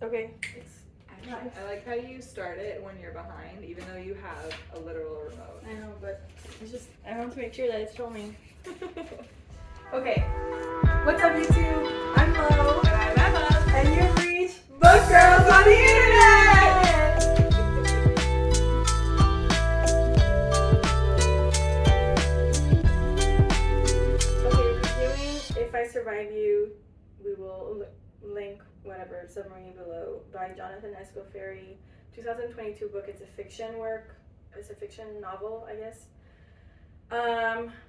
Okay. I like how you start it when you're behind, even though you have a literal remote. I know, but it's just, I want to make sure that it's filming. Okay. What's up, YouTube? I'm Lo. And I'm Emma. And you've reached Book Girls on the Internet! Okay, we're doing If I Survive You. We will link whatever submarine below by Jonathan Escoferry. 2022 book. It's a fiction work. It's a fiction novel, I guess.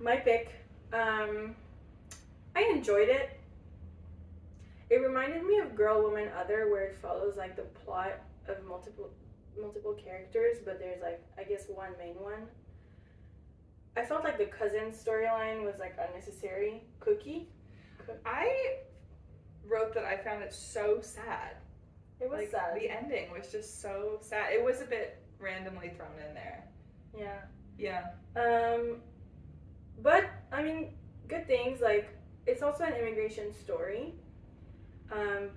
My pick. I enjoyed it. It reminded me of Girl, Woman, Other, where it follows like the plot of multiple characters, but there's like, I guess, one main one. I felt like the cousin storyline was like unnecessary. I wrote that I found it so sad. It was like, sad. The ending was just so sad. It was a bit randomly thrown in there. Yeah. Yeah. But I mean, good things. Like, it's also an immigration story.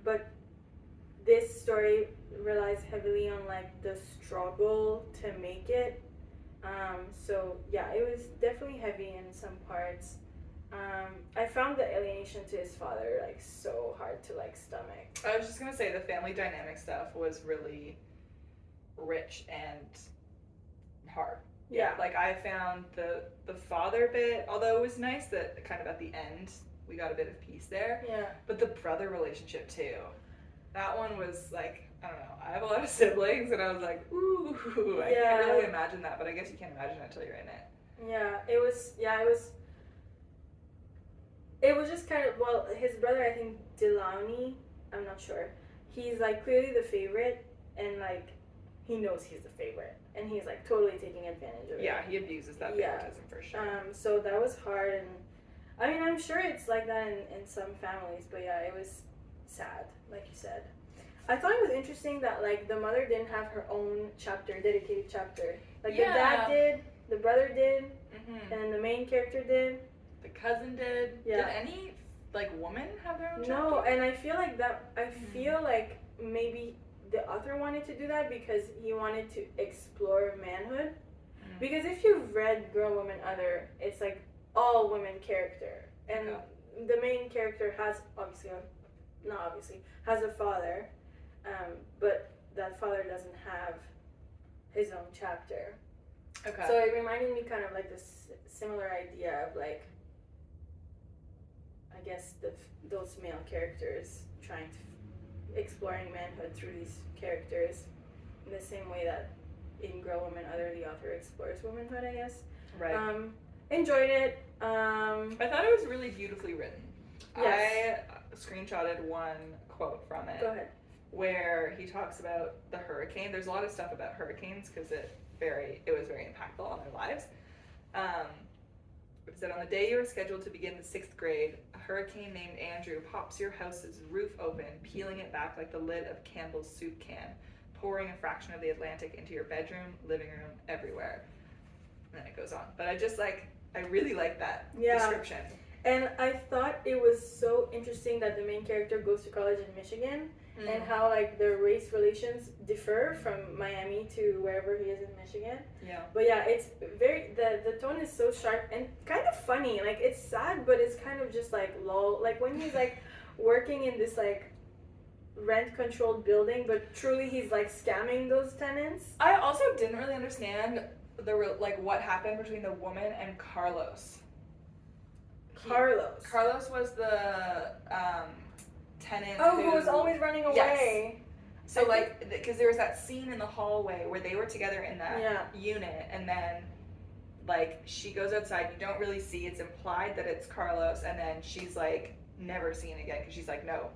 But this story relies heavily on like the struggle to make it. So yeah, it was definitely heavy in some parts. I found the alienation to his father like so hard to like stomach. I was just gonna say the family dynamic stuff was really rich and hard. Yeah. Like I found the father bit, although it was nice that kind of at the end we got a bit of peace there. Yeah. But the brother relationship too. That one was like, I don't know. I have a lot of siblings and I was like, ooh, I can't really imagine that, but I guess you can't imagine it until you're in it. Yeah, it was just kind of, well, his brother, I think Delaney, I'm not sure. He's like clearly the favorite and like he knows he's the favorite and he's like totally taking advantage of it. Yeah, he abuses that favoritism for sure. So that was hard, and I mean, I'm sure it's like that in some families, but yeah, it was sad, like you said. I thought it was interesting that like the mother didn't have her own chapter, dedicated chapter. Like the dad did, the brother did, and the main character did. The cousin did. Yeah. Did any like woman have their own chapter? No, and I feel like that. I feel like maybe the author wanted to do that because he wanted to explore manhood. Because if you've read Girl, Woman, Other, it's like all women character, and the main character has has a father, but that father doesn't have his own chapter. Okay. So it reminded me kind of like this similar idea of like, I guess those male characters trying to exploring manhood through these characters in the same way that in Girl, Woman, Other, the author explores womanhood, I guess. Right. Enjoyed it. I thought it was really beautifully written. Yes. I screenshotted one quote from it. Go ahead. Where he talks about the hurricane. There's a lot of stuff about hurricanes because it was very impactful on their lives. It said, on the day you are scheduled to begin the 6th grade, a hurricane named Andrew pops your house's roof open, peeling it back like the lid of Campbell's soup can, pouring a fraction of the Atlantic into your bedroom, living room, everywhere. And then it goes on. But I really like that description. And I thought it was so interesting that the main character goes to college in Michigan and how like their race relations differ from Miami to wherever he is in Michigan. Yeah. But yeah, it's very, the tone is so sharp and kind of funny. Like it's sad, but it's kind of just like lol. Like when he's like working in this like rent controlled building, but truly he's like scamming those tenants. I also didn't really understand what happened between the woman and Carlos. Carlos was the tenant who was always running away. Yes. So because there was that scene in the hallway where they were together in that unit, and then like she goes outside, you don't really see, it's implied that it's Carlos, and then she's like never seen again because she's like, no,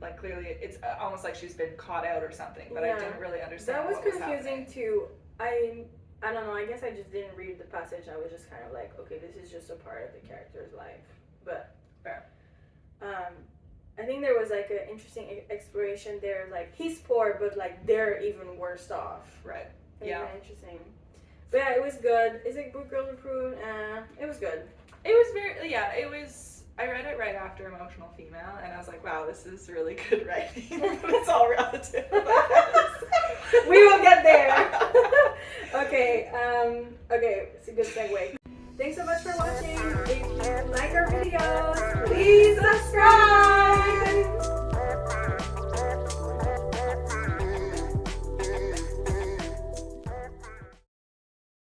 like clearly it's almost like she's been caught out or something, but I didn't really understand. That was what confusing too. I don't know, I guess I just didn't read the passage. I was just kind of like, okay, this is just a part of the character's life. But fair. I think there was like an interesting exploration there. Like he's poor, but like they're even worse off. Right. Yeah. Interesting. But yeah, it was good. Is it Book Girls Approved? It was good. It was very, it was, I read it right after Emotional Female, and I was like, wow, this is really good writing. But it's all relative. We will get there. Okay, it's a good segue. Thanks so much for watching. If you like our videos, please subscribe.